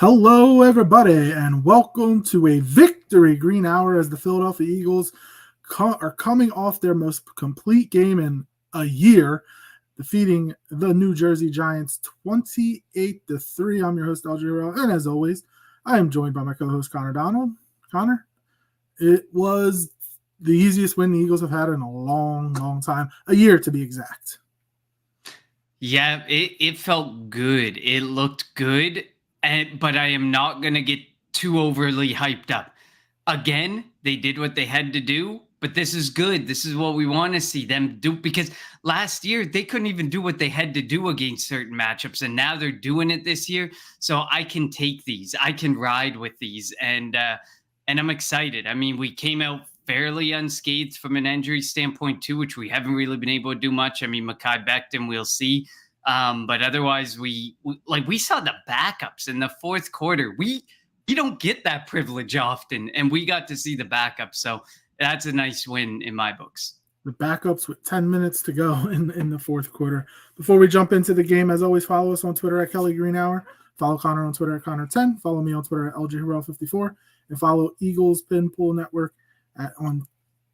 Hello, everybody, and welcome to a victory green hour as the Philadelphia Eagles are coming off their most complete game in a year, defeating the New Jersey Giants 28-3. I'm your host, Algero, and as always, I am joined by my co-host, Connor Donald. Connor, it was the easiest win the Eagles have had in a long, long time, a year to be exact. Yeah, it felt good. It looked good, but I am not going to get too overly hyped up. Again, they did what they had to do, but this is good. This is what we want to see them do, because last year they couldn't even do what they had to do against certain matchups, and now they're doing it this year. So I can take these. I can ride with these, and I'm excited. I mean, we came out fairly unscathed from an injury standpoint too, which we haven't really been able to do much. I mean, Mekhi Becton, we'll see. But otherwise, we saw the backups in the fourth quarter. We don't get that privilege often, and we got to see the backups. So that's a nice win in my books. The backups with 10 minutes to go in the fourth quarter. Before we jump into the game, as always, follow us on Twitter at Kelly Green Hour. Follow Connor on Twitter at Connor10. Follow me on Twitter at LJHero54. And follow Eagles Pin Pool Network on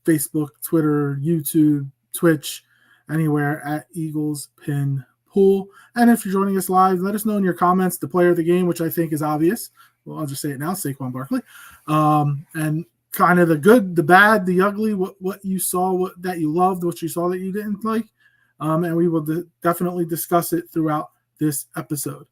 Facebook, Twitter, YouTube, Twitch, anywhere at Eagles Pin Pool. And if you're joining us live, let us know in your comments the player of the game, which I think is obvious. Well, I'll just say it now, Saquon Barkley. And kind of the good, the bad, the ugly, what you saw, that you loved, what you saw that you didn't like. And we will definitely discuss it throughout this episode.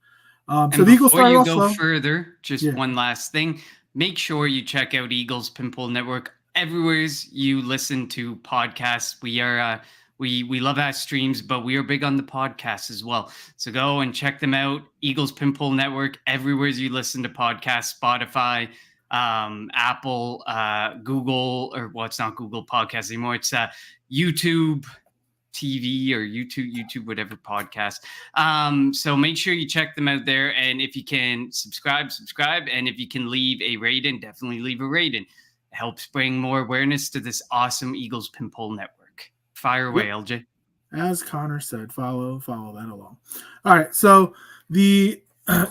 So the Eagles started off slow. Before you go further, just one last thing. Make sure you check out Eagles Pinpool Network everywhere you listen to podcasts. We are we love our streams, but we are big on the podcasts as well. So go and check them out. Eagles Pinpool Network everywhere you listen to podcasts, Spotify, Apple, Google, or well, it's not Google Podcasts anymore. It's YouTube TV or YouTube, whatever podcast. So make sure you check them out there. And if you can subscribe. And if you can leave a rating, definitely leave a rating. It helps bring more awareness to this awesome Eagles Pinpool Network. Fire away, LJ. As Connor said, follow that along. All right. So the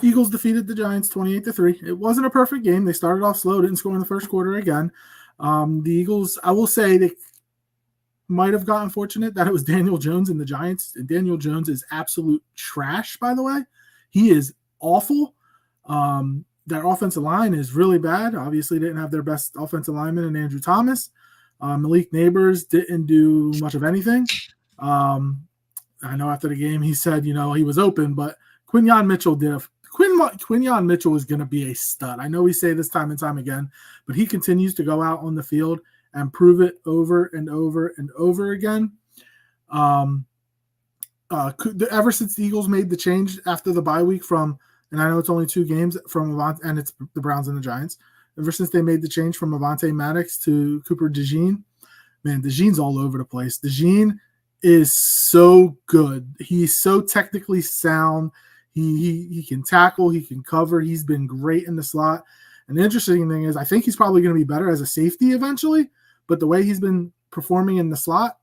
Eagles defeated the Giants 28-3. It wasn't a perfect game. They started off slow, didn't score in the first quarter again. The Eagles, I will say, they might have gotten fortunate that it was Daniel Jones and the Giants. And Daniel Jones is absolute trash, by the way. He is awful. Their offensive line is really bad. Obviously, didn't have their best offensive lineman in Andrew Thomas. Malik Neighbors didn't do much of anything. I know after the game he said, he was open, but Quinyon Mitchell did. Quinyon Mitchell is going to be a stud. I know we say this time and time again, but he continues to go out on the field and prove it over and over and over again. Ever since the Eagles made the change after the bye week from, and I know it's only 2 games from Avant, and it's the Browns and the Giants. Ever since they made the change from Avonte Maddox to Cooper DeJean, man, DeJean's all over the place. DeJean is so good. He's so technically sound. He can tackle. He can cover. He's been great in the slot. And the interesting thing is I think he's probably going to be better as a safety eventually. But the way he's been performing in the slot,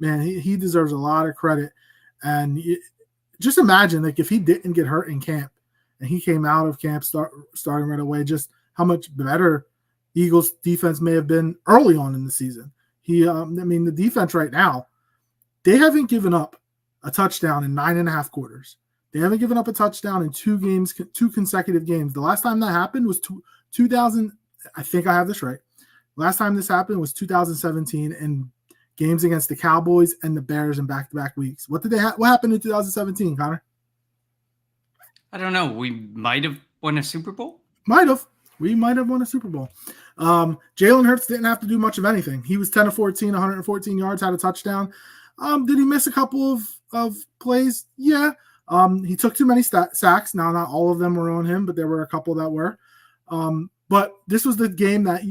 man, he deserves a lot of credit. And just imagine, like, if he didn't get hurt in camp and he came out of camp starting right away, just how much better Eagles defense may have been early on in the season. The defense right now, they haven't given up a touchdown in 9.5 quarters. They haven't given up a touchdown in 2 consecutive games. The last time that happened was 2000. I think I have this right. Last time this happened was 2017 in games against the Cowboys and the Bears in back-to-back weeks. What happened in 2017, Connor? I don't know. We might have won a Super Bowl. We might have won a Super Bowl. Jalen Hurts didn't have to do much of anything. He was 10 of 14, 114 yards, had a touchdown. Did he miss a couple of plays? Yeah. He took too many sacks. Now, not all of them were on him, but there were a couple that were. But this was the game that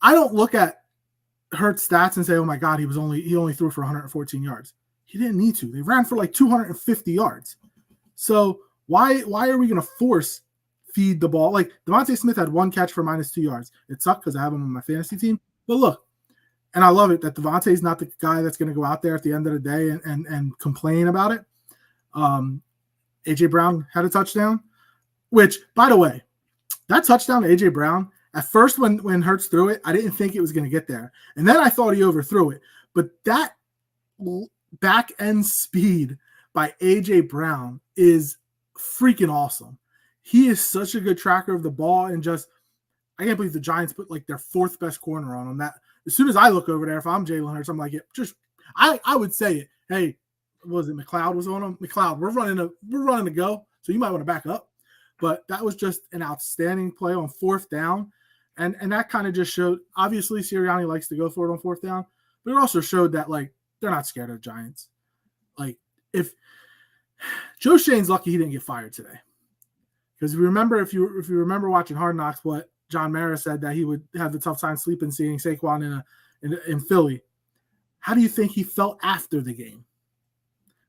I don't look at Hurts' stats and say, "Oh my God, he only threw for 114 yards." He didn't need to. They ran for like 250 yards. So why are we going to force feed the ball? Like Devontae Smith had 1 catch for -2 yards. It sucked because I have him on my fantasy team. But look, and I love it that Devontae's not the guy that's going to go out there at the end of the day and complain about it. AJ Brown had a touchdown. Which, by the way, that touchdown to A.J. Brown, at first when Hurts threw it, I didn't think it was going to get there. And then I thought he overthrew it. But that back end speed by A.J. Brown is freaking awesome. He is such a good tracker of the ball, and just, I can't believe the Giants put like their fourth best corner on him. That as soon as I look over there, if I'm Jalen Hurts, I'm like, I would say it. Hey, was it McLeod was on him? McLeod, we're running to go, so you might want to back up. But that was just an outstanding play on fourth down. And that kind of just showed, obviously Sirianni likes to go for it on fourth down, but it also showed that like they're not scared of Giants. Like if Joe Shane's lucky he didn't get fired today. Because if you remember watching Hard Knocks, what John Mara said, that he would have the tough time sleeping seeing Saquon in Philly. How do you think he felt after the game?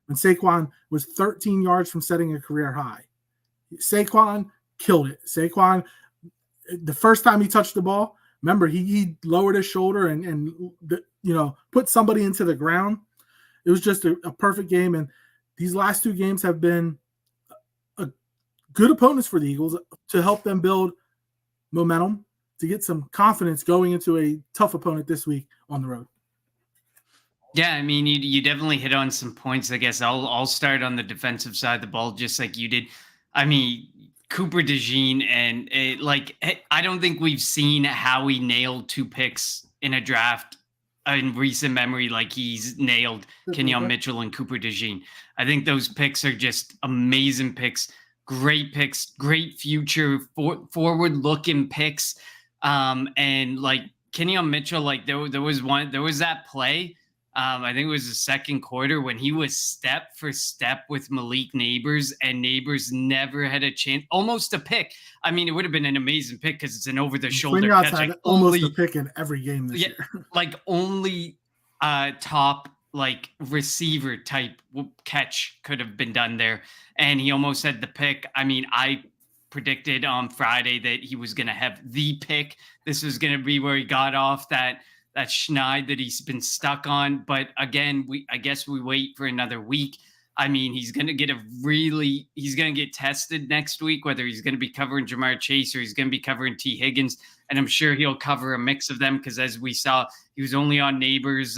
When Saquon was 13 yards from setting a career high. Saquon killed it. Saquon, the first time he touched the ball, remember he lowered his shoulder and put somebody into the ground. It was just a perfect game. And these last two games have been good opponents for the Eagles to help them build momentum, to get some confidence going into a tough opponent this week on the road. Yeah, I mean, you definitely hit on some points. I guess I'll start on the defensive side of the ball, just like you did. I mean, Cooper DeJean, and I don't think we've seen how he nailed 2 picks in a draft in recent memory like he's nailed Kenyon Mitchell and Cooper DeJean. I think those picks are just amazing picks, great future forward-looking picks. And like Kenyon Mitchell, like there was that play. I think it was the second quarter when he was step for step with Malik Neighbors, and Neighbors never had a chance. Almost a pick. I mean, it would have been an amazing pick because it's an over-the-shoulder catch. Had almost a pick in every game this year. Like only top like receiver type catch could have been done there, and he almost had the pick. I mean, I predicted on Friday that he was going to have the pick. This was going to be where he got off that schneid that he's been stuck on. But again, I guess we wait for another week. I mean, he's going to get tested next week, whether he's going to be covering Jamar Chase or he's going to be covering T. Higgins. And I'm sure he'll cover a mix of them because, as we saw, he was only on Neighbors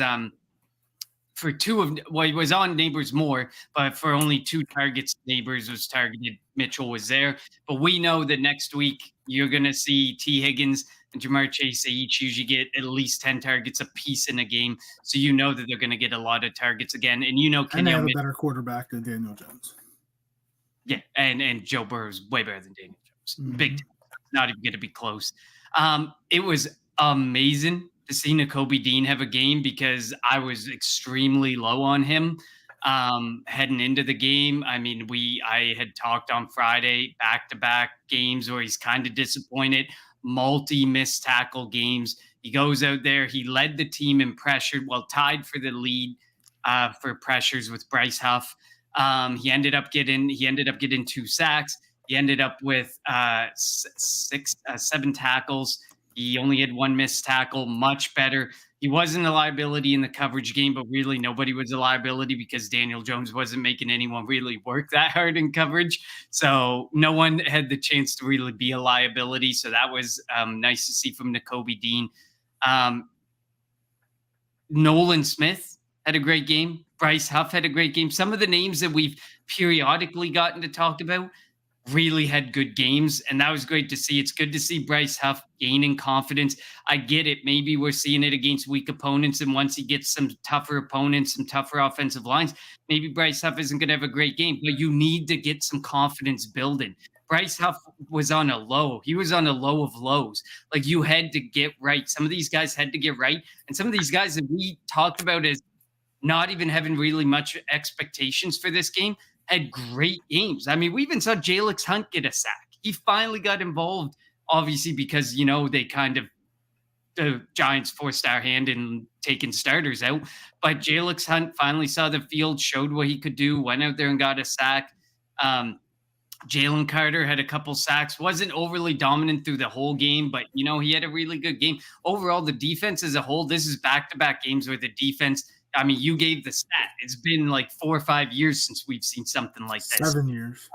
for he was on Neighbors more, but for only 2 targets, Neighbors was targeted. Mitchell was there. But we know that next week you're going to see T. Higgins and Jamar Chase. They each usually get at least 10 targets a piece in a game. So you know that they're going to get a lot of targets again. And you know, and they have a better quarterback than Daniel Jones. Yeah, and Joe Burrow is way better than Daniel Jones. Mm-hmm. Big time. Not even going to be close. It was amazing to see Nakobe Dean have a game because I was extremely low on him heading into the game. I mean, I had talked on Friday, back-to-back games where he's kind of disappointed, multi-missed tackle games. He goes out there, he led the team in pressure, tied for the lead for pressures with Bryce Huff. He ended up getting 2 sacks. He ended up with 7 tackles. He only had 1 missed tackle, much better. He wasn't a liability in the coverage game, but really nobody was a liability because Daniel Jones wasn't making anyone really work that hard in coverage. So no one had the chance to really be a liability. So that was nice to see from Nakobe Dean. Nolan Smith had a great game. Bryce Huff had a great game. Some of the names that we've periodically gotten to talk about really had good games, and that was great to see. It's good to see Bryce Huff gaining confidence. I get it. Maybe we're seeing it against weak opponents, and once he gets some tougher opponents, some tougher offensive lines, maybe Bryce Huff isn't going to have a great game, but you need to get some confidence building. Bryce Huff was on a low. He was on a low of lows. Like, you had to get right. Some of these guys had to get right, and some of these guys that we talked about as not even having really much expectations for this game had great games. I mean, we even saw Jalix Hunt get a sack. He finally got involved, obviously, because, the Giants forced our hand in taking starters out. But Jalix Hunt finally saw the field, showed what he could do, went out there and got a sack. Jalen Carter had a couple sacks, wasn't overly dominant through the whole game, but, he had a really good game. Overall, the defense as a whole, this is back-to-back games where the defense, I mean, you gave the stat. It's been like 4 or 5 years since we've seen something like this. 7 years.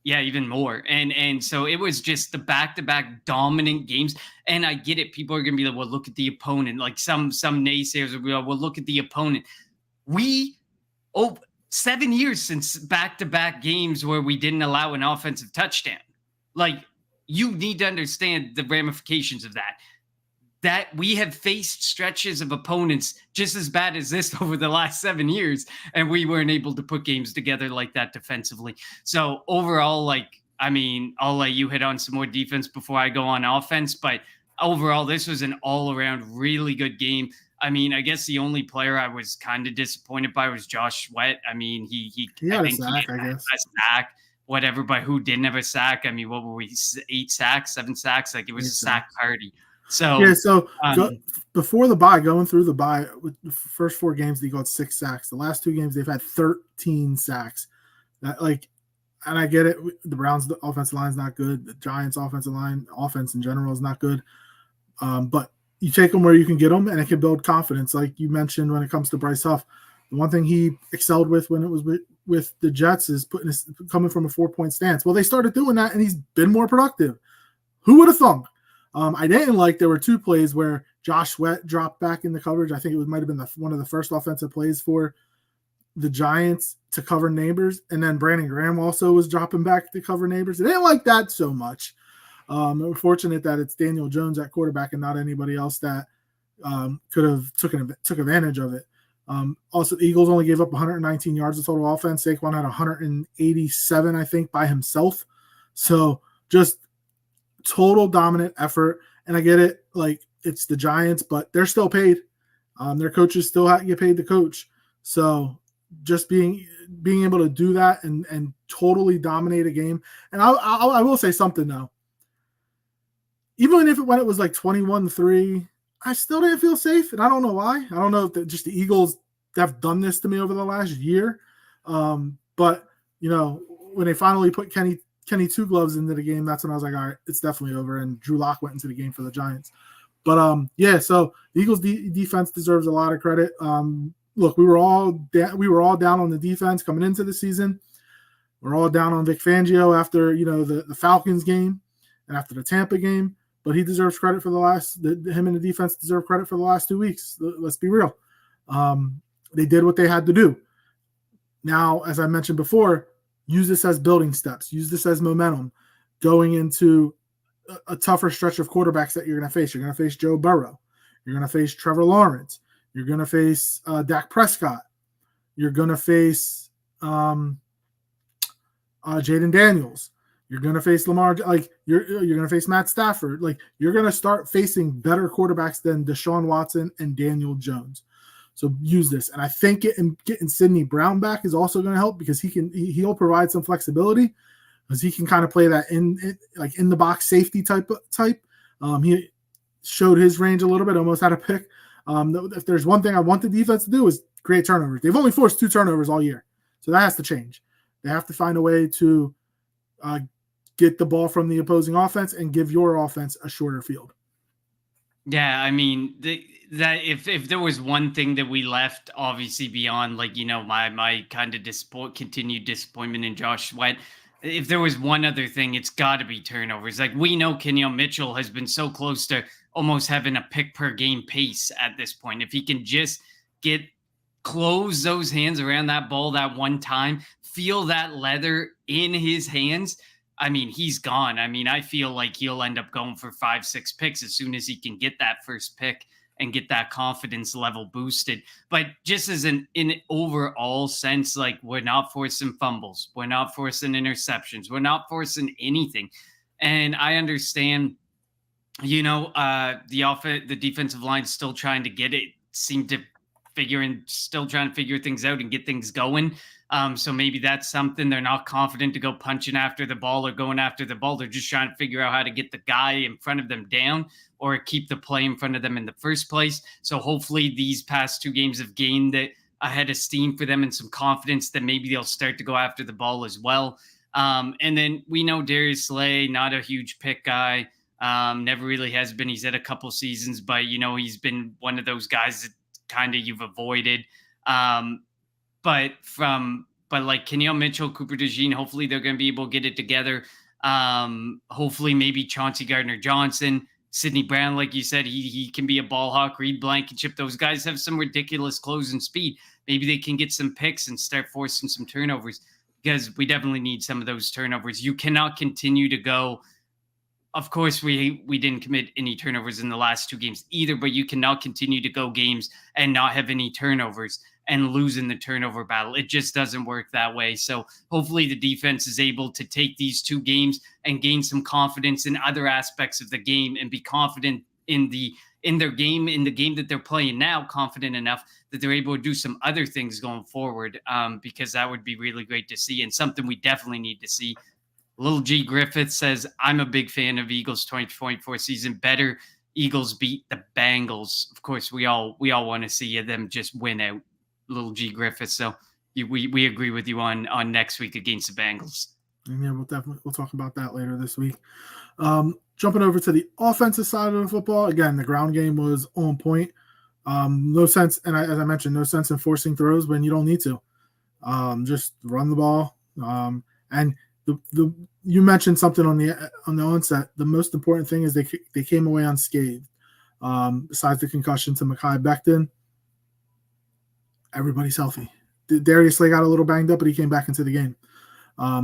Yeah, even more. And so it was just the back-to-back dominant games. And I get it. People are gonna be like, well, look at the opponent. Like some naysayers will be like, well, look at the opponent. We oh 7 years since back-to-back games where we didn't allow an offensive touchdown. Like, you need to understand the ramifications of that. That we have faced stretches of opponents just as bad as this over the last 7 years, and we weren't able to put games together like that defensively. So overall, like, I mean, I'll let you hit on some more defense before I go on offense, but overall, this was an all-around really good game. I mean, I guess the only player I was kind of disappointed by was Josh Sweat. I mean, he He I had a think he sack, I had guess. a sack, whatever, but who didn't have a sack? I mean, what were we, 8 sacks, 7 sacks? Like, it was a sack party. Yeah, So, so um, before the bye, going through the bye, with the first 4 games, they got 6 sacks. The last 2 games, they've had 13 sacks. That, like, and I get it. The Browns' offensive line is not good. The Giants' offensive line, offense in general, is not good. But you take them where you can get them, and it can build confidence. Like you mentioned, when it comes to Bryce Huff, the one thing he excelled with when it was with the Jets is coming from a 4-point stance. Well, they started doing that, and he's been more productive. Who would have thunk? I didn't like there were 2 plays where Josh Sweat dropped back in the coverage. I think it might have been one of the first offensive plays for the Giants to cover Neighbors, and then Brandon Graham also was dropping back to cover Neighbors. I didn't like that so much. We're fortunate that it's Daniel Jones at quarterback and not anybody else that could have took advantage of it. Also, the Eagles only gave up 119 yards of total offense. Saquon had 187, I think, by himself. So just total dominant effort. And I get it, like, it's the Giants, but they're still paid. Their coaches still have to get paid to coach. So just being able to do that and totally dominate a game. And I will say something though. Even if when it was like 21-3, I still didn't feel safe, and I don't know why. I don't know if just the Eagles have done this to me over the last year. But when they finally put Kenny 2 Gloves into the game, that's when I was like, all right, it's definitely over. And Drew Lock went into the game for the Giants. But yeah, so the Eagles defense deserves a lot of credit. Look, we were all down on the defense coming into the season. We're all down on Vic Fangio after the Falcons game and after the Tampa game. But he deserves credit for him and the defense deserve credit for the last 2 weeks. Let's be real. They did what they had to do. Now, as I mentioned before, use this as building steps. Use this as momentum going into a tougher stretch of quarterbacks that you're going to face. You're going to face Joe Burrow. You're going to face Trevor Lawrence. You're going to face Dak Prescott. You're going to face Jaden Daniels. You're going to face Lamar. Like you're going to face Matt Stafford. Like you're going to start facing better quarterbacks than Deshaun Watson and Daniel Jones. So use this, and I think getting Sidney Brown back is also going to help because he'll provide some flexibility because he can kind of play that in the box safety type. He showed his range a little bit, almost had a pick. If there's one thing I want the defense to do is create turnovers. They've only forced 2 turnovers all year, so that has to change. They have to find a way to get the ball from the opposing offense and give your offense a shorter field. Yeah, I mean that if there was one thing that we left, obviously beyond my kind of continued disappointment in Josh Sweat, if there was one other thing, it's got to be turnovers. Like we know Kenyon Mitchell has been so close to almost having a pick per game pace at this point. If he can just close those hands around that ball that one time, feel that leather in his hands. I mean, he's gone. I mean, I feel like he'll end up going for 5-6 picks as soon as he can get that first pick and get that confidence level boosted. But just as in overall sense, like we're not forcing fumbles. We're not forcing interceptions. We're not forcing anything. And I understand, the defensive line still trying to get it, still trying to figure things out and get things going. So maybe that's something. They're not confident to go punching after the ball or going after the ball. They're just trying to figure out how to get the guy in front of them down or keep the play in front of them in the first place. So hopefully these past 2 games have gained a head of steam for them and some confidence that maybe they'll start to go after the ball as well. And then we know Darius Slay, not a huge pick guy. Never really has been. He's had a couple seasons, but he's been one of those guys that kind of you've avoided. But from but like Kenyon Mitchell, Cooper DeJean, hopefully they're going to be able to get it together. Hopefully maybe Chauncey Gardner-Johnson, Sidney Brown, like you said, he can be a ball hawk. Reed Blankenship, those guys have some ridiculous closing speed. Maybe they can get some picks and start forcing some turnovers, because we definitely need some of those turnovers. You cannot continue to go. Of course, we didn't commit any turnovers in the last 2 games either, but you cannot continue to go games and not have any turnovers and lose in the turnover battle. It just doesn't work that way. So hopefully the defense is able to take these 2 games and gain some confidence in other aspects of the game and be confident in their game, in the game that they're playing now, confident enough that they're able to do some other things going forward, because that would be really great to see and something we definitely need to see. Little G Griffith says, I'm a big fan of Eagles 2024 season. Better Eagles beat the Bengals. Of course, we all want to see them just win out, Little G Griffith. So we agree with you on next week against the Bengals. And yeah, we'll talk about that later this week. Jumping over to the offensive side of the football, again, the ground game was on point. No sense, and as I mentioned, no sense in forcing throws when you don't need to. Just run the ball. And you mentioned something on the onset. The most important thing is they came away unscathed. Besides the concussion to Mekhi Becton, everybody's healthy. Darius Slay got a little banged up, but he came back into the game.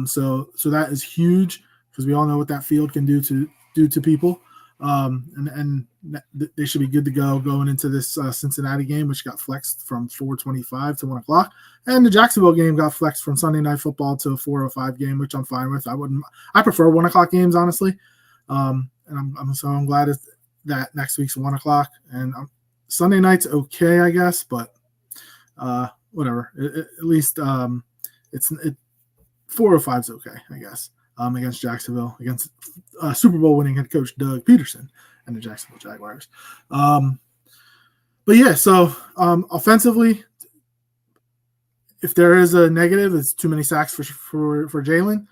So that is huge, because we all know what that field can do to people. And they should be good to go going into this Cincinnati game, which got flexed from 4:25 to 1 o'clock. And the Jacksonville game got flexed from Sunday Night Football to a 4:05 game, which I'm fine with. I prefer 1 o'clock games, honestly. And I'm glad that next week's 1 o'clock. And Sunday night's okay, I guess, but whatever. At least it's 4:05 is okay, I guess. Against Jacksonville, against Super Bowl winning head coach Doug Peterson and the Jacksonville Jaguars. But yeah, so offensively, if there is a negative, it's too many sacks for Jalen.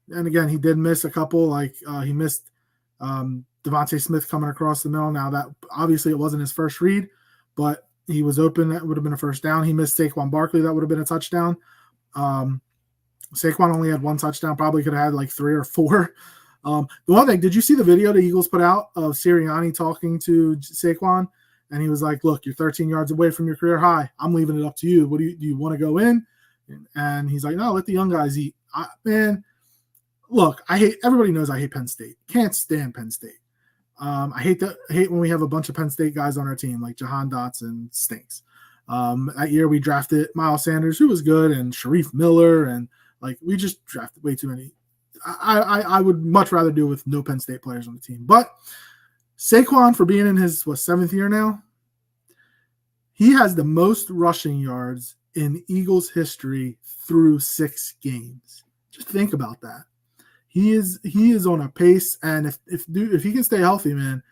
And again, he did miss a couple. Like he missed Devontae Smith coming across the middle. Now that obviously it wasn't his first read, but he was open. That would have been a first down. He missed Saquon Barkley. That would have been a touchdown. Saquon only had 1 touchdown. Probably could have had like 3 or 4. The one thing, did you see the video the Eagles put out of Sirianni talking to Saquon? And he was like, look, you're 13 yards away from your career high. I'm leaving it up to you. Do you want to go in? And he's like, no, let the young guys eat. Man, look, everybody knows I hate Penn State. Can't stand Penn State. I hate when we have a bunch of Penn State guys on our team, like Jahan Dotson stinks. That year we drafted Miles Sanders, who was good, and Sharif Miller, and like we just drafted way too many. I would much rather do it with no Penn State players on the team. But Saquon, for being in his 7th year now, he has the most rushing yards in Eagles history through 6 games. Just think about that. He is on a pace, and if he can stay healthy, man,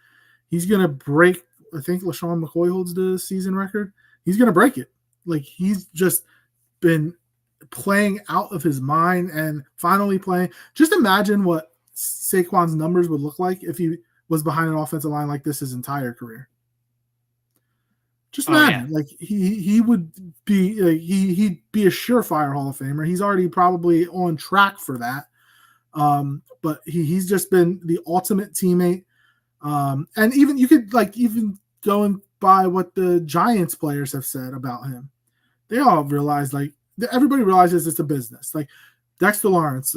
he's gonna break. I think LaShawn McCoy holds the season record. He's gonna break it. Like he's just been playing out of his mind and finally playing. Just imagine what Saquon's numbers would look like if he was behind an offensive line like this his entire career. Just imagine, like he would be he'd be a surefire Hall of Famer. He's already probably on track for that. But he's just been the ultimate teammate. And even you could even going by what the Giants players have said about him. They all realize everybody realizes it's a business. Like Dexter Lawrence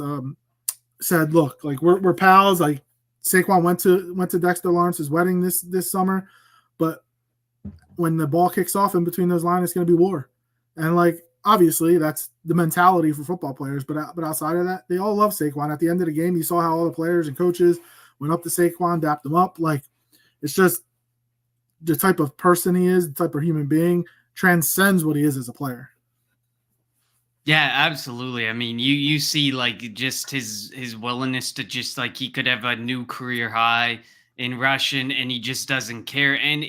said, look, like we're pals. Like Saquon went to Dexter Lawrence's wedding this summer, but when the ball kicks off in between those lines, it's going to be war. And like obviously that's the mentality for football players, but outside of that, they all love Saquon. At the end of the game, you saw how all the players and coaches went up to Saquon, dapped him up. Like it's just the type of person he is, the type of human being transcends what he is as a player. Yeah, absolutely. I mean, you see like just his willingness to just like he could have a new career high in rushing and he just doesn't care. And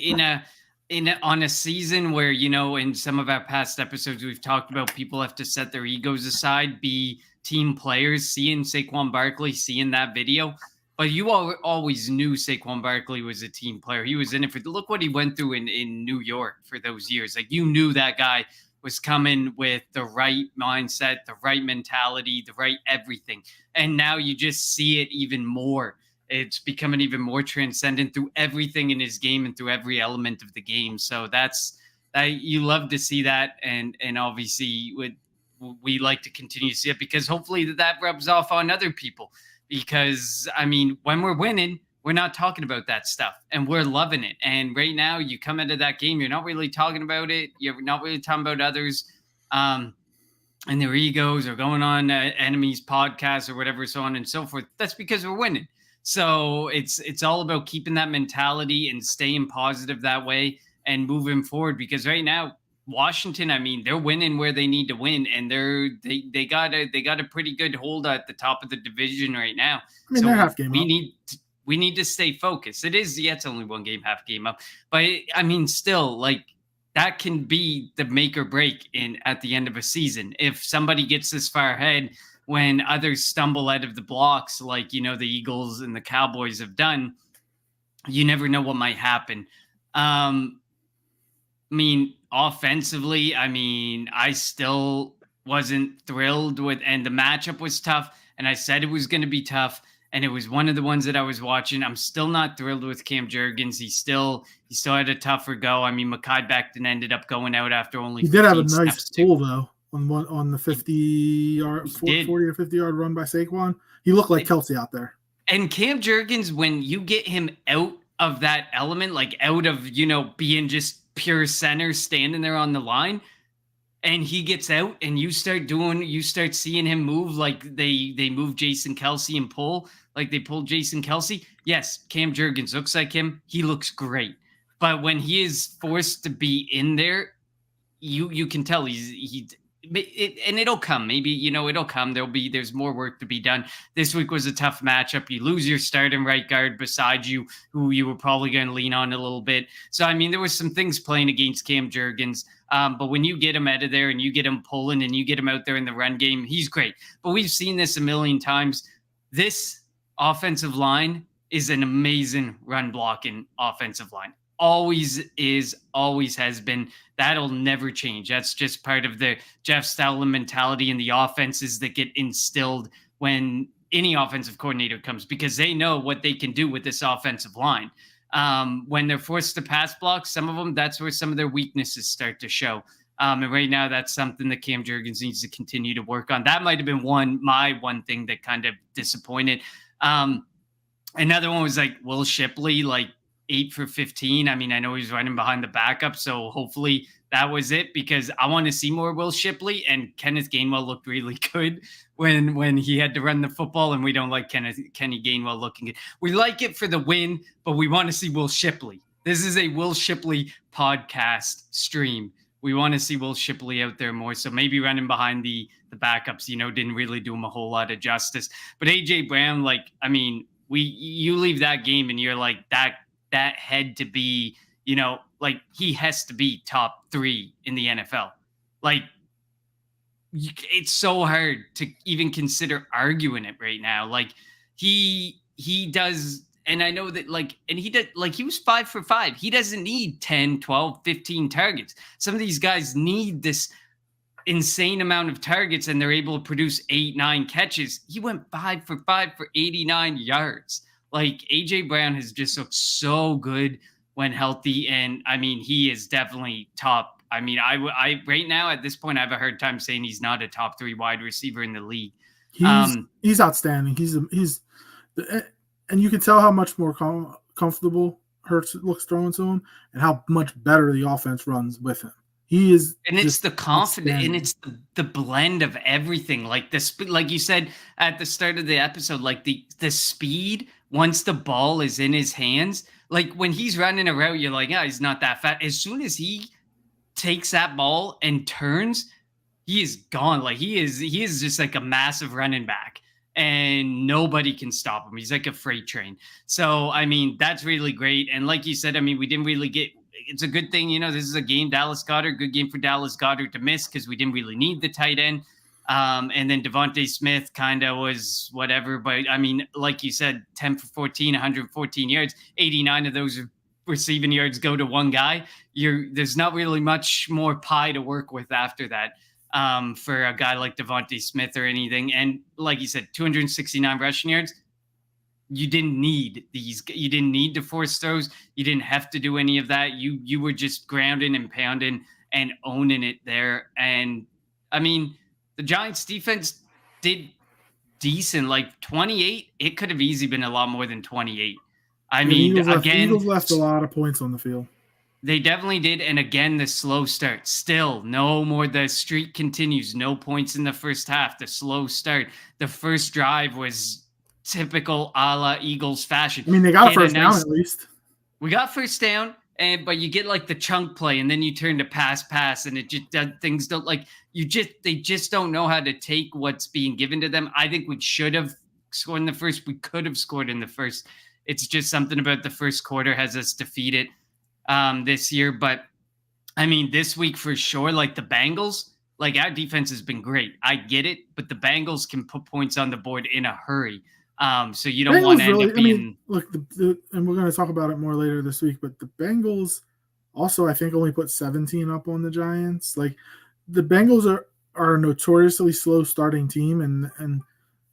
on a season where, in some of our past episodes we've talked about people have to set their egos aside, be team players, seeing Saquon Barkley, seeing that video. But you always knew Saquon Barkley was a team player. He was in it for look what he went through in New York for those years. Like you knew that guy was coming with the right mindset, the right mentality, the right everything. And now you just see it even more. It's becoming even more transcendent through everything in his game and through every element of the game. So you love to see that, and obviously we like to continue to see it, because hopefully that rubs off on other people. Because I mean, when we're winning, we're not talking about that stuff, and we're loving it. And right now, you come into that game, you're not really talking about it. You're not really talking about others and their egos, or going on enemies' podcasts or whatever, so on and so forth. That's because we're winning. So it's all about keeping that mentality and staying positive that way and moving forward. Because right now, Washington, I mean, they're winning where they need to win, and they got a pretty good hold at the top of the division right now. I mean, So they're half game we up. need to stay focused. It's only one game, half game up, but I mean, still, like, that can be the make or break at the end of a season. If somebody gets this far ahead when others stumble out of the blocks, like, the Eagles and the Cowboys have done, you never know what might happen. I mean, offensively, I still wasn't thrilled with, and the matchup was tough, and I said it was going to be tough, and it was one of the ones that I was watching. I'm still not thrilled with Cam Jurgens. He still had a tougher go. I mean, Mekhi Becton ended up going out after only. He did have a nice pull though on the 40 or 50 yard run by Saquon. He looked like Kelsey out there. And Cam Jurgens, when you get him out of that element, like out of being just pure center standing there on the line, and he gets out, and you start seeing him move, like they move Jason Kelsey and pull, like they pulled Jason Kelsey. Yes, Cam Jurgens looks like him. He looks great. But when he is forced to be in there, you can tell and it'll come. Maybe, it'll come. There's more work to be done. This week was a tough matchup. You lose your starting right guard beside you, who you were probably going to lean on a little bit. So, I mean, there was some things playing against Cam Jurgens. But when you get him out of there and you get him pulling and you get him out there in the run game, he's great. But we've seen this a million times. This offensive line is an amazing run blocking offensive line. Always is, always has been. That'll never change. That's just part of the Jeff Stoutland mentality and the offenses that get instilled when any offensive coordinator comes, because they know what they can do with this offensive line. When they're forced to pass block, some of them, that's where some of their weaknesses start to show. And right now, that's something that Cam Jurgens needs to continue to work on. That might have been my one thing that kind of disappointed. Another one was like Will Shipley, like 8 for 15. I mean, I know he's running behind the backup, so hopefully that was it, because I want to see more Will Shipley. And Kenneth Gainwell looked really good when he had to run the football, and we don't like Kenny Gainwell looking good. We like it for the win, but we want to see Will Shipley. This is a Will Shipley podcast stream. We want to see Will Shipley out there more. So maybe running behind the backups, didn't really do him a whole lot of justice. But AJ Brown, like, I mean, you leave that game and you're like, that had to be, like, he has to be top 3 in the NFL. Like, it's so hard to even consider arguing it right now. Like, he does, and I know that, like, and he did, like, he was 5 for 5. He doesn't need 10, 12, 15 targets. Some of these guys need this insane amount of targets, and they're able to produce 8, 9 catches. He went 5 for 5 for 89 yards. Like, AJ Brown has just looked so good when healthy, and I mean, he is definitely top. I mean, I right now at this point, I have a hard time saying he's not a top 3 wide receiver in the league. He's outstanding. He's and you can tell how much more comfortable Hurts looks throwing to him, and how much better the offense runs with him. He is, and it's the confidence, and it's the blend of everything. Like like you said at the start of the episode, like the speed once the ball is in his hands. Like, when he's running a route, you're like, he's not that fast. As soon as he takes that ball and turns, he is gone. Like, he is just like a massive running back, and nobody can stop him. He's like a freight train. So, I mean, that's really great. And like you said, I mean, we didn't really get. It's a good thing, this is a game, Dallas Goedert, good game for Dallas Goedert to miss, because we didn't really need the tight end. And then Devontae Smith kind of was whatever. But, I mean, like you said, 10 for 14, 114 yards, 89 of those are receiving yards go to one guy, there's not really much more pie to work with after that. For a guy like Devontae Smith or anything. And like you said, 269 rushing yards. You didn't need these. You didn't need to force throws. You didn't have to do any of that. You were just grounding and pounding and owning it there. And I mean, the Giants defense did decent. Like 28, it could have easily been a lot more than 28. I mean, the again, Eagles left a lot of points on the field. They definitely did. And again, the slow start. Still, no more. The streak continues. No points in the first half. The slow start. The first drive was typical a la Eagles fashion. I mean, they got first down at least. We got first down, but you get like the chunk play, and then you turn to pass, and it just things don't like they just don't know how to take what's being given to them. I think we should have scored in the first. We could have scored in the first. It's just something about the first quarter has us defeated this year. But I mean, this week for sure, like the Bengals, like our defense has been great. I get it, but the Bengals can put points on the board in a hurry. So you don't want to end up being. I mean, look, and we're going to talk about it more later this week, but the Bengals also, I think, only put 17 up on the Giants. Like the Bengals are a notoriously slow starting team, and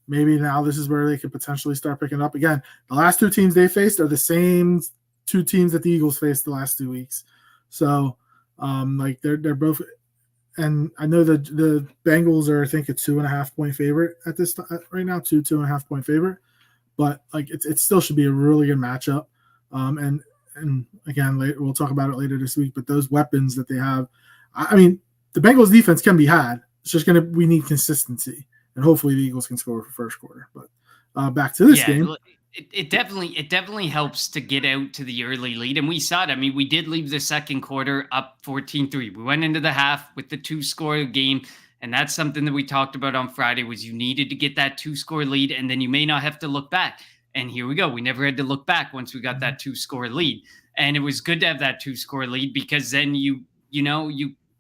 maybe now this is where they could potentially start picking up again. The last two teams they faced are the same two teams that the Eagles faced the last 2 weeks. So, like they're both. And I know that the Bengals are, I think, a 2.5 point favorite at this right now, 2.5 point favorite. But like it still should be a really good matchup. And again, we'll talk about it later this week. But those weapons that they have, I mean, the Bengals defense can be had. It's just we need consistency, and hopefully the Eagles can score for first quarter. But back to this game. It definitely helps to get out to the early lead. And we saw it. I mean, we did leave the second quarter up 14-3. We went into the half with the 2-score game. And that's something that we talked about on Friday was you needed to get that 2-score lead. And then you may not have to look back. And here we go. We never had to look back once we got that 2-score lead. And it was good to have that 2-score lead because then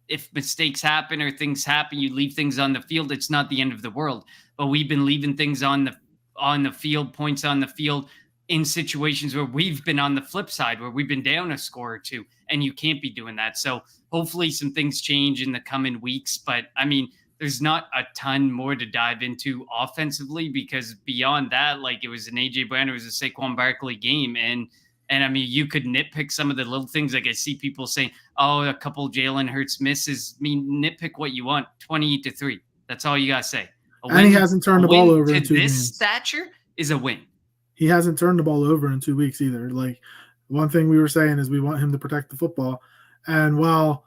if mistakes happen or things happen, you leave things on the field. It's not the end of the world. But we've been leaving things on the field, points on the field in situations where we've been on the flip side, where we've been down a score or two, and you can't be doing that. So hopefully some things change in the coming weeks. But I mean, there's not a ton more to dive into offensively because beyond that, like it was an AJ Brown, it was a Saquon Barkley game. And I mean, you could nitpick some of the little things. Like I see people saying, oh, a couple Jalen Hurts misses. I mean, nitpick what you want, 28-3. That's all you got to say. And he hasn't turned the ball over in 2 games. This stature is a win. He hasn't turned the ball over in 2 weeks either. Like one thing we were saying is we want him to protect the football. And while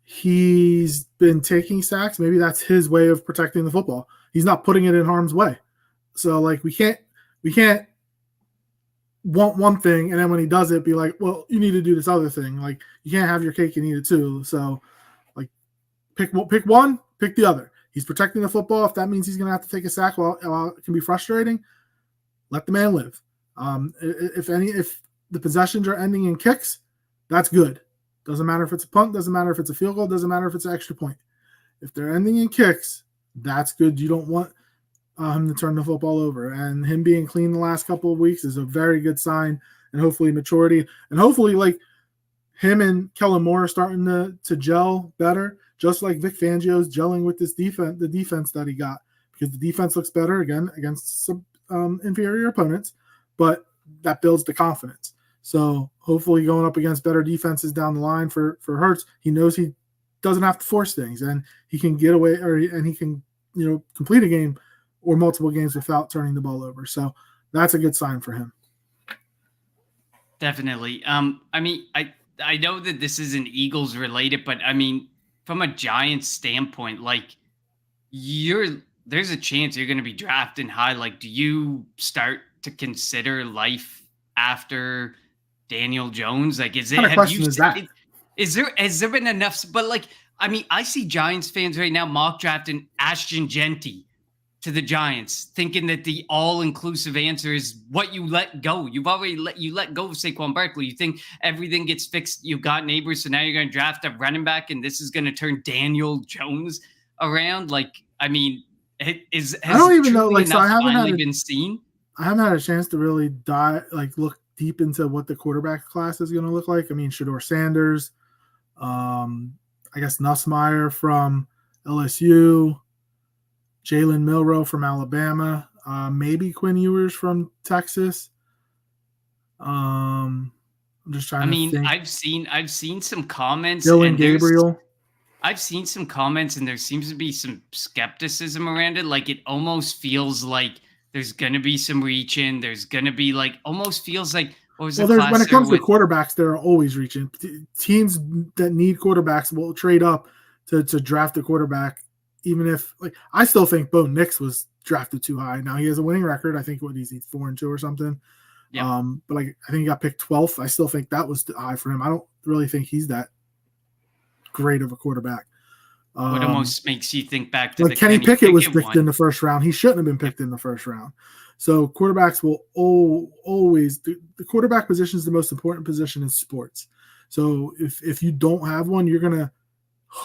he's been taking sacks, maybe that's his way of protecting the football. He's not putting it in harm's way. So like we can't want one thing and then when he does it, be like, well, you need to do this other thing. Like you can't have your cake and eat it too. So like pick one, pick the other. He's protecting the football. If that means he's going to have to take a sack, while it can be frustrating, let the man live. If the possessions are ending in kicks, that's good. Doesn't matter if it's a punt, doesn't matter if it's a field goal, doesn't matter if it's an extra point. If they're ending in kicks, that's good. You don't want him to turn the football over. And him being clean the last couple of weeks is a very good sign, and hopefully maturity. And hopefully like him and Kellen Moore are starting to gel better. Just like Vic Fangio's gelling with this defense, the defense that he got, because the defense looks better again against some inferior opponents, but that builds the confidence. So hopefully going up against better defenses down the line for Hurts, he knows he doesn't have to force things and he can get away and he can, complete a game or multiple games without turning the ball over. So that's a good sign for him. Definitely. I mean, I know that this isn't Eagles related, but I mean, from a Giants standpoint, like there's a chance you're going to be drafting high. Like, do you start to consider life after Daniel Jones? Like, has there been enough? But like, I mean, I see Giants fans right now mock drafting Ashton Genty to the Giants, thinking that the all-inclusive answer is what you let go. You've already let go of Saquon Barkley. You think everything gets fixed. You got Neighbors, so now you're going to draft a running back, and this is going to turn Daniel Jones around. Like, I mean, I don't even know. Like, so I haven't been seen. I haven't had a chance to really look deep into what the quarterback class is going to look like. I mean, Shador Sanders, I guess Nussmeier from LSU, Jalen Milroe from Alabama, maybe Quinn Ewers from Texas. I'm just trying to think. I've seen some comments, Dylan and Gabriel. I've seen some comments, and there seems to be some skepticism around it. Like, it almost feels like there's gonna be some reach in. There's gonna be like, almost feels like, what was the class When it there comes to with? quarterbacks, they're always reaching. Teams that need quarterbacks will trade up to draft a quarterback, even if, like, I still think Bo Nix was drafted too high. Now he has a winning record. I think what is he, 4-2 or something. Yeah. But like, I think he got picked 12th. I still think that was high for him. I don't really think he's that great of a quarterback. What almost makes you think back to like the Kenny Pickett was picked one. in the first round. He shouldn't have been picked in the first round. So quarterbacks will always the quarterback position is the most important position in sports. So if you don't have one, you're gonna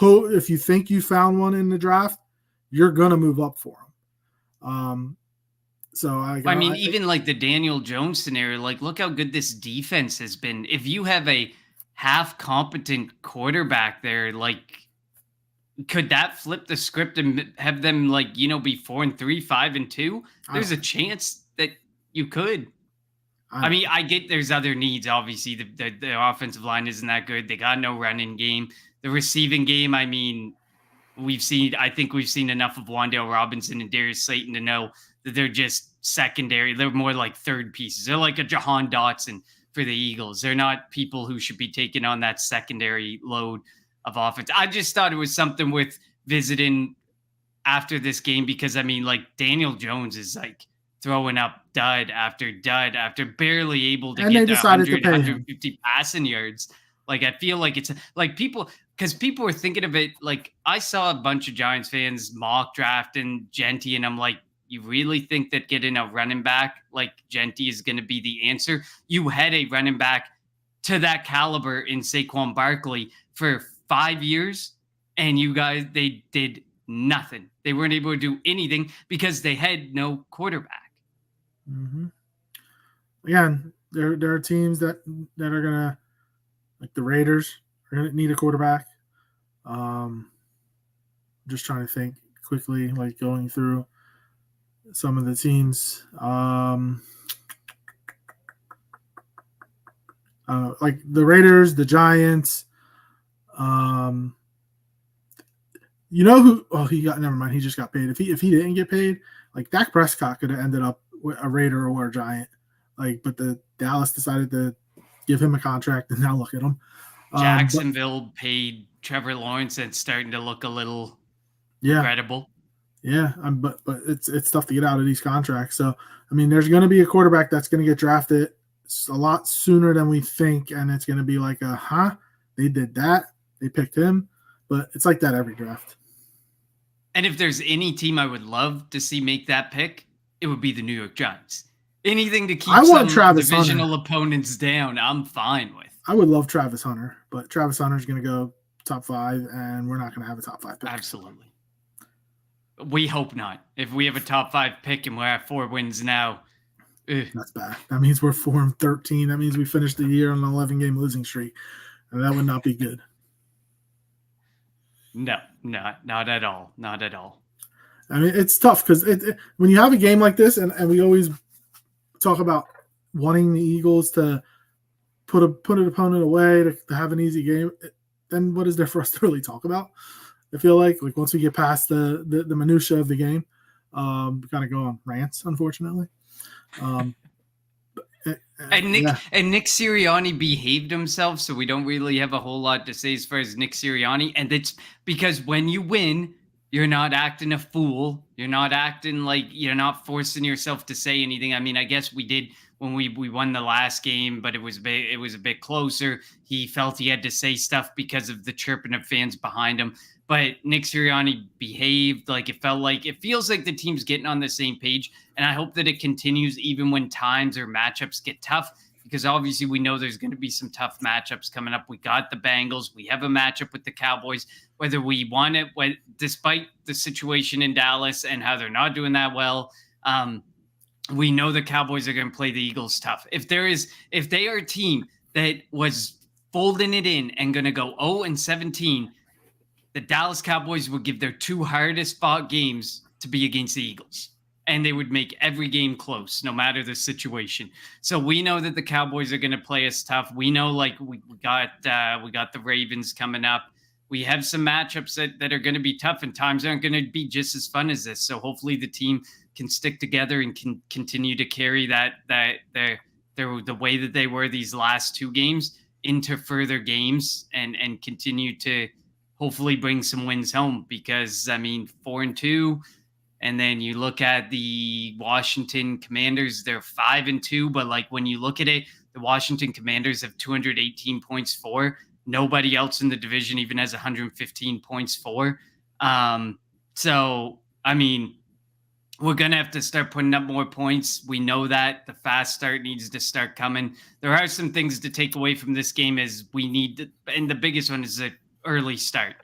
if you think you found one in the draft, you're gonna move up for him. So I mean, even like the Daniel Jones scenario, like, look how good this defense has been. If you have a half competent quarterback there, like, could that flip the script and have them, like, be 4-3, 5-2? There's a chance that you could. I mean, I get there's other needs. Obviously, the offensive line isn't that good. They got no running game. The receiving game, I mean, I think we've seen enough of Wan'Dale Robinson and Darius Slayton to know that they're just secondary. They're more like third pieces. They're like a Jahan Dotson for the Eagles. They're not people who should be taking on that secondary load of offense. I just thought it was something with visiting after this game, because I mean, like, Daniel Jones is like throwing up dud after barely able to get to 100, 150 passing yards. Like, I feel like it's like because people were thinking of it. Like, I saw a bunch of Giants fans mock drafting Genty, and I'm like, you really think that getting a running back like Genty is going to be the answer? You had a running back to that caliber in Saquon Barkley for 5 years, and you guys, they did nothing. They weren't able to do anything because they had no quarterback. Mm-hmm. Again, there are teams that are gonna, like the Raiders, are gonna need a quarterback. Just trying to think quickly, like going through some of the teams. Like the Raiders, the Giants. You know who? Oh, never mind. He just got paid. If he didn't get paid, like Dak Prescott could have ended up with a Raider or a Giant. Like, but the Dallas decided to give him a contract, and now look at him. Jacksonville paid Trevor Lawrence, and it's starting to look a little credible. Yeah, but it's tough to get out of these contracts. So I mean, there's going to be a quarterback that's going to get drafted a lot sooner than we think, and it's going to be like they did that, they picked him, but it's like that every draft. And if there's any team I would love to see make that pick, it would be the New York Giants. Anything to keep some divisional opponents down, I'm fine with. I would love Travis Hunter, but Travis Hunter's going to go top 5, and we're not going to have a top 5 pick. Absolutely. We hope not. If we have a top 5 pick and we're at 4 wins now, that's bad. That means we're 4-13. That means we finished the year on an 11-game losing streak, and that would not be good. No, not at all. Not at all. I mean, it's tough because when you have a game like this, and we always talk about wanting the Eagles to put an opponent away to have an easy game, then what is there for us to really talk about? I feel like once we get past the minutia of the game, we kind of go on rants, unfortunately. And Nick Sirianni behaved himself, so we don't really have a whole lot to say as far as Nick Sirianni. And it's because when you win, you're not acting a fool. You're not acting like you're not forcing yourself to say anything. I mean, I guess we did when we won the last game, but it was a bit closer. He felt he had to say stuff because of the chirping of fans behind him. But Nick Sirianni behaved like it feels like the team's getting on the same page. And I hope that it continues even when times or matchups get tough, because obviously we know there's going to be some tough matchups coming up. We got the Bengals. We have a matchup with the Cowboys, whether we want it, despite the situation in Dallas and how they're not doing that well. we know the Cowboys are going to play the Eagles tough. If they are a team that was folding it in and going to go 0-17, the Dallas Cowboys would give their 2 hardest fought games to be against the Eagles. And they would make every game close, no matter the situation. So we know that the Cowboys are going to play us tough. We know, like, we got the Ravens coming up. We have some matchups that are going to be tough, and times aren't going to be just as fun as this. So hopefully the team can stick together and can continue to carry the way that they were these last 2 games into further games and continue to hopefully bring some wins home. Because I mean, 4-2. And then you look at the Washington Commanders, they're 5-2. But like when you look at it, the Washington Commanders have 218 points for. Nobody else in the division even has 115 points for. So, I mean, we're going to have to start putting up more points. We know that the fast start needs to start coming. There are some things to take away from this game as we need to, and the biggest one is the early start.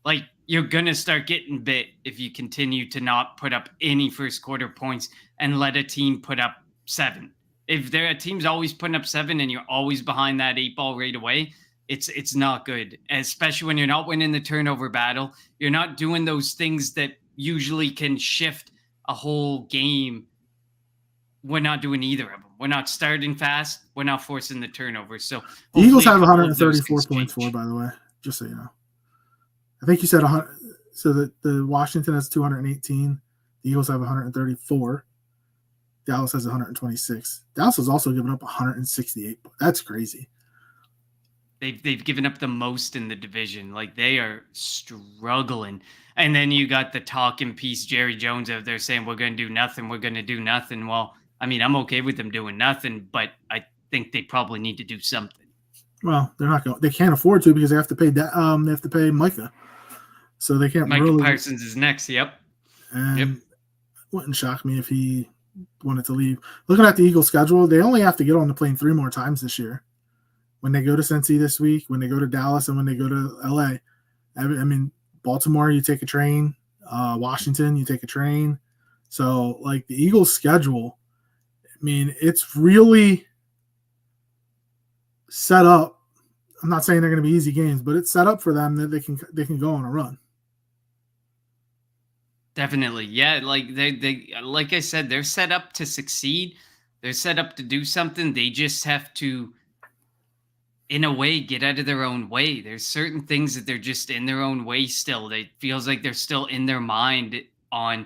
Like, you're going to start getting bit if you continue to not put up any first quarter points and let a team put up 7. If a team's always putting up 7 and you're always behind that 8 ball right away, it's not good, especially when you're not winning the turnover battle. You're not doing those things that usually can shift a whole game. We're not doing either of them. We're not starting fast. We're not forcing the turnover. So the Eagles have 134 points for, by the way, just so you know. I think you said 100. So that the Washington has 218. The Eagles have 134. Dallas has 126. Dallas has also given up 168. That's crazy. They've given up the most in the division. Like, they are struggling. And then you got the talking piece, Jerry Jones, out there saying, we're going to do nothing. We're going to do nothing. Well, I mean, I'm okay with them doing nothing, but I think they probably need to do something. Well, they're not going. They can't afford to because they have to pay. They have to pay Micah, so they can't. Micah Parsons is next. Yep. And wouldn't shock me if he wanted to leave. Looking at the Eagles' schedule, they only have to get on the plane 3 more times this year. When they go to Cincy this week, when they go to Dallas, and when they go to LA. I mean, Baltimore, you take a train. Washington, you take a train. So, like, the Eagles' schedule, I mean, it's really set up. I'm not saying they're going to be easy games, but it's set up for them that they can go on a run. Definitely. Yeah, like they like I said, they're set up to succeed. They're set up to do something. They just have to, in a way, get out of their own way. There's certain things that they're just in their own way still. It feels like they're still in their mind on.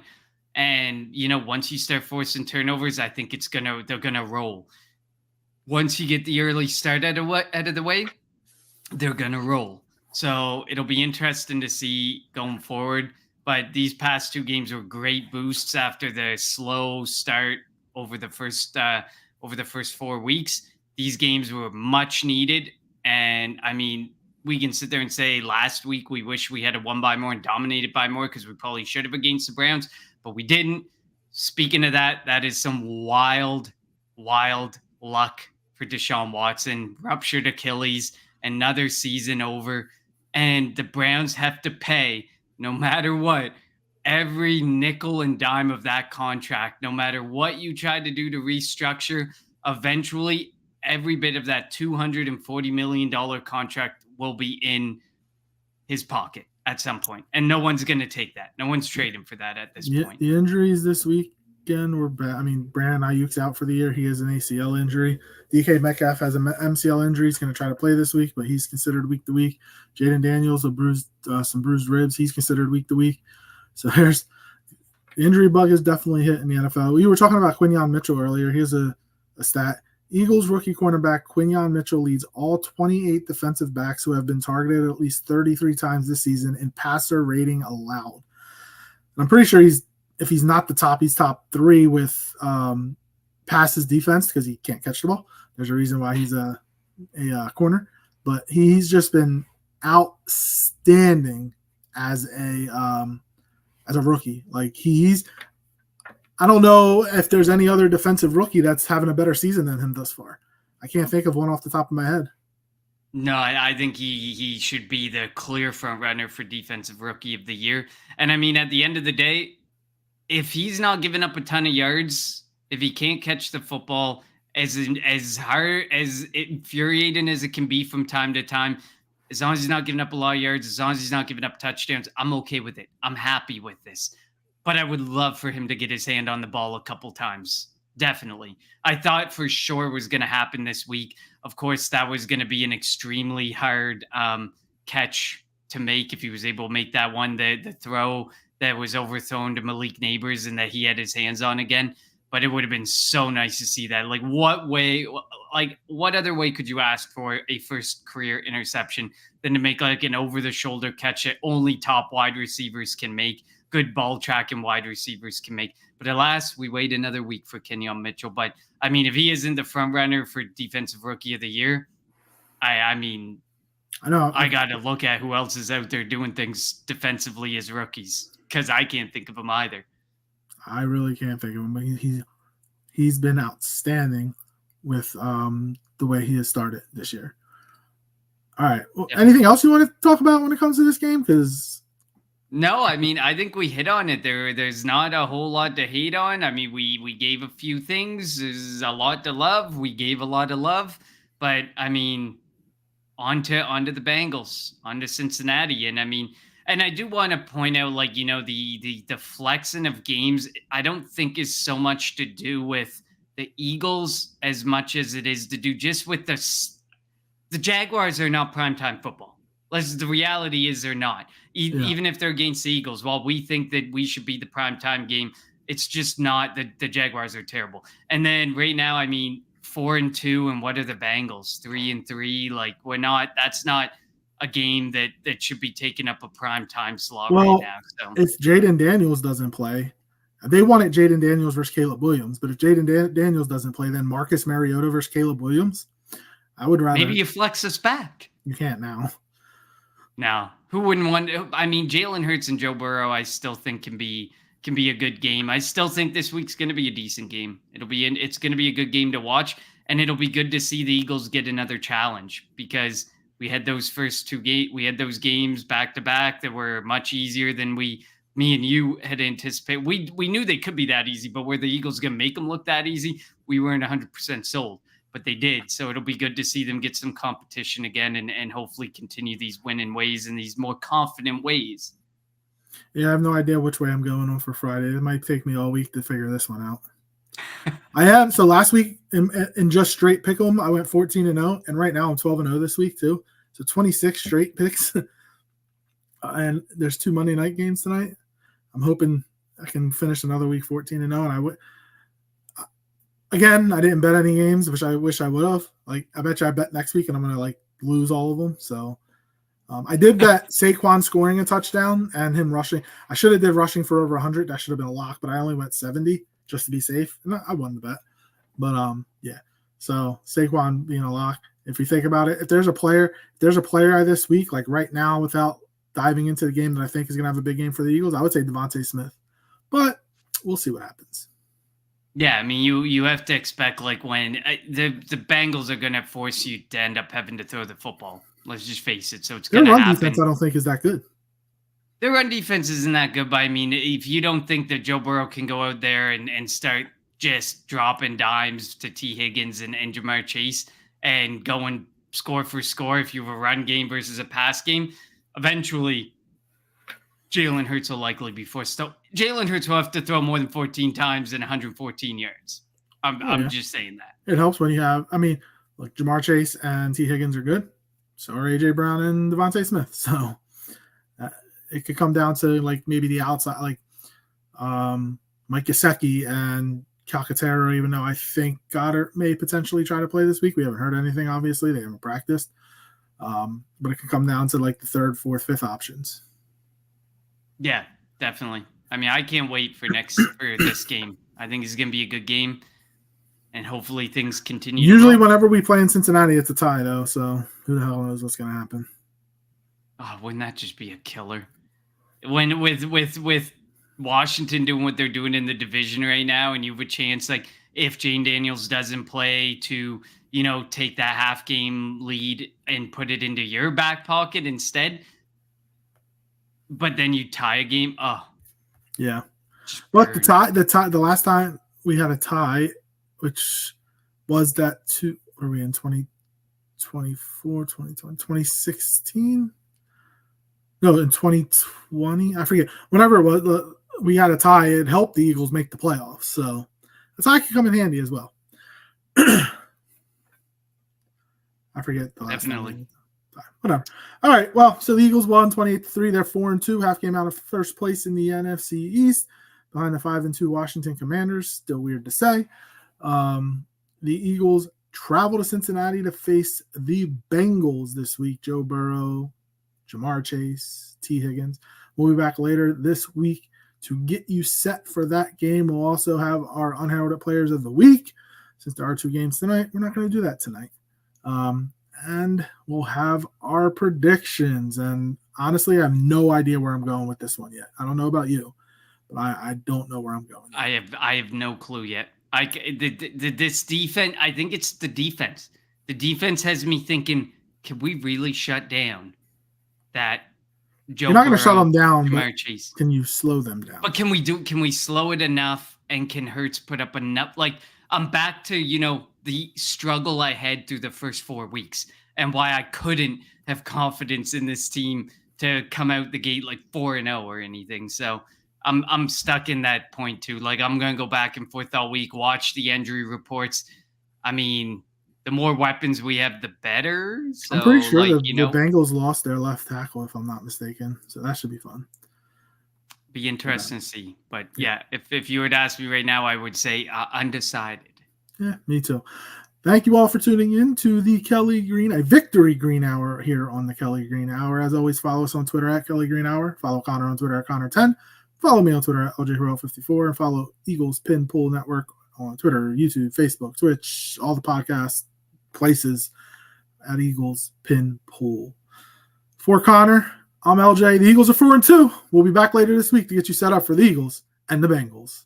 And, you know, once you start forcing turnovers, I think they're gonna roll. Once you get the early start out of the way, they're gonna roll. So it'll be interesting to see going forward. But these past 2 games were great boosts after the slow start over the first 4 weeks. These games were much needed. And I mean, we can sit there and say last week we wish we had won by more and dominated by more because we probably should have against the Browns, but we didn't. Speaking of that is some wild luck for Deshaun Watson. Ruptured Achilles, another season over. And the Browns have to pay, no matter what, every nickel and dime of that contract, no matter what you tried to do to restructure. Eventually, every bit of that $240 million contract will be in his pocket at some point. And no one's going to take that. No one's trading for that at this point. The injuries this weekend were bad. I mean, Brandon Ayuk's out for the year. He has an ACL injury. DK Metcalf has an MCL injury. He's going to try to play this week, but he's considered week to week. Jaden Daniels, some bruised ribs. He's considered week to week. So the injury bug is definitely hitting the NFL. We were talking about Quinyon Mitchell earlier. Here's a stat. Eagles rookie cornerback Quinyon Mitchell leads all 28 defensive backs who have been targeted at least 33 times this season in passer rating allowed. And I'm pretty sure if he's not the top, he's top 3 with passes defense because he can't catch the ball. There's a reason why he's a corner, but he's just been outstanding as a rookie. Like I don't know if there's any other defensive rookie that's having a better season than him thus far. I can't think of one off the top of my head. No, I think he should be the clear front runner for defensive rookie of the year. And I mean, at the end of the day, if he's not giving up a ton of yards, if he can't catch the football, as hard as infuriating as it can be from time to time, as long as he's not giving up a lot of yards, as long as he's not giving up touchdowns, I'm okay with it. I'm happy with this. But I would love for him to get his hand on the ball a couple times. Definitely. I thought for sure was going to happen this week. Of course, that was going to be an extremely hard catch to make if he was able to make that one, the throw that was overthrown to Malik Neighbors and that he had his hands on again. But it would have been so nice to see that. Like, what other way could you ask for a first career interception than to make like an over the shoulder catch that only top wide receivers can make, good ball tracking wide receivers can make? But alas, we wait another week for Kenyon Mitchell. But I mean, if he isn't the front runner for Defensive Rookie of the Year, I mean, I know I got to look at who else is out there doing things defensively as rookies, because I can't think of them either. I really can't think of him, but he's been outstanding with the way he has started this year. All right. Well, anything else you want to talk about when it comes to this game? Because no, I mean, I think we hit on it. There's not a whole lot to hate on. I mean, we gave a few things. There's a lot to love. We gave a lot of love, but I mean, onto the Bengals, onto Cincinnati, and I mean. And I do want to point out, like, you know, the flexing of games, I don't think is so much to do with the Eagles as much as it is to do just with the Jaguars are not primetime football. The reality is they're not. Even if they're against the Eagles, while we think that we should be the primetime game, it's just not. The Jaguars are terrible. And then right now, I mean, 4-2, and what are the Bengals? 3-3. Like, that's not a game that should be taking up a prime time slot right now. So if Jaden Daniels doesn't play, they wanted Jaden Daniels versus Caleb Williams, but if Jaden Daniels doesn't play, then Marcus Mariota versus Caleb Williams. I would rather. Maybe you flex us back. You can't now. No, who wouldn't want? I mean, Jalen Hurts and Joe Burrow, I still think can be a good game. I still think this week's going to be a decent game. It's going to be a good game to watch, and it'll be good to see the Eagles get another challenge, because we had those first two games. We had those games back to back that were much easier than me and you had anticipated. We knew they could be that easy, but were the Eagles going to make them look that easy? We weren't 100% sold, but they did. So it'll be good to see them get some competition again and hopefully continue these winning ways in these more confident ways. Yeah, I have no idea which way I'm going on for Friday. It might take me all week to figure this one out. I am. So last week in just straight pick 'em, I went 14-0, and right now I'm 12-0 this week too. So 26 straight picks, and there's 2 Monday night games tonight. I'm hoping I can finish another week 14-0. And I would. Again, I didn't bet any games, which I wish I would have. Like, I bet you I bet next week, and I'm gonna lose all of them. So I did bet Saquon scoring a touchdown and him rushing. I should have did rushing for over 100. That should have been a lock, but I only went 70. Just to be safe. And I won the bet. But yeah. So Saquon being a lock. If you think about it, if there's a player this week, like right now, without diving into the game that I think is gonna have a big game for the Eagles, I would say Devontae Smith. But we'll see what happens. Yeah, I mean, you have to expect, like, when the Bengals are gonna force you to end up having to throw the football. Let's just face it. So it's gonna happen. Their run defense, I don't think, is that good. Their run defense isn't that good, but I mean, if you don't think that Joe Burrow can go out there and start just dropping dimes to T. Higgins and Jamar Chase and going score for score, if you have a run game versus a pass game, eventually Jalen Hurts will likely be forced. So Jalen Hurts will have to throw more than 14 times and 114 yards. I'm just saying that. It helps when you have, I mean, look, Jamar Chase and T. Higgins are good. So are A.J. Brown and Devontae Smith. So it could come down to like maybe the outside, like Mike Gesicki and Calcaterra, even though I think Goddard may potentially try to play this week. We haven't heard anything, obviously. They haven't practiced. But it could come down to like the 3rd, 4th, 5th options. Yeah, definitely. I mean, I can't wait for this game. I think it's going to be a good game, and hopefully things continue. Usually whenever we play in Cincinnati, it's a tie, though, so who the hell knows what's going to happen. Oh, wouldn't that just be a killer? When with Washington doing what they're doing in the division right now, and you have a chance, like, if Jane Daniels doesn't play, to, you know, take that half game lead and put it into your back pocket instead. But then you tie a game. Oh, yeah. But the last time we had a tie, which was that two. Were we in 2024, 2020, 2016? No, in 2020. I forget. Whenever it was, we had a tie. It helped the Eagles make the playoffs. So a tie could come in handy as well. I forget the last Definitely. time. Whatever. All right. Well, so the Eagles won 28-3. They're 4-2, half game out of first place in the NFC East, behind the 5-2 Washington Commanders. Still weird to say. The Eagles travel to Cincinnati to face the Bengals this week. Joe Burrow, Jamar Chase, T. Higgins. We'll be back later this week to get you set for that game. We'll also have our unheralded players of the week. Since there are 2 games tonight, we're not going to do that tonight. And we'll have our predictions. And honestly, I have no idea where I'm going with this one yet. I don't know about you, but I don't know where I'm going yet. I have no clue yet. This defense, I think it's the defense. The defense has me thinking, can we really shut down that Joe You're not going to shut Burrow, them down, Jamar but Chase? can you slow them down? But can we slow it enough, and can Hurts put up enough? Like, I'm back to, the struggle I had through the first 4 weeks and why I couldn't have confidence in this team to come out the gate like 4-0 or anything. So I'm stuck in that point too. Like, I'm going to go back and forth all week, watch the injury reports. I mean, the more weapons we have, the better. So, I'm pretty sure like, the Bengals lost their left tackle, if I'm not mistaken. So that should be fun. Be interesting to see. But yeah, if you were to ask me right now, I would say undecided. Yeah, me too. Thank you all for tuning in to the Kelly Green, a Victory Green Hour here on the Kelly Green Hour. As always, follow us on Twitter at Kelly Green Hour. Follow Connor on Twitter at Connor10. Follow me on Twitter at LJHero54. And follow Eagles Pin Pool Network on Twitter, YouTube, Facebook, Twitch, all the podcast places at Eagles Pin Pool. For Connor, I'm LJ. The Eagles are 4-2. We'll be back later this week to get you set up for the Eagles and the Bengals.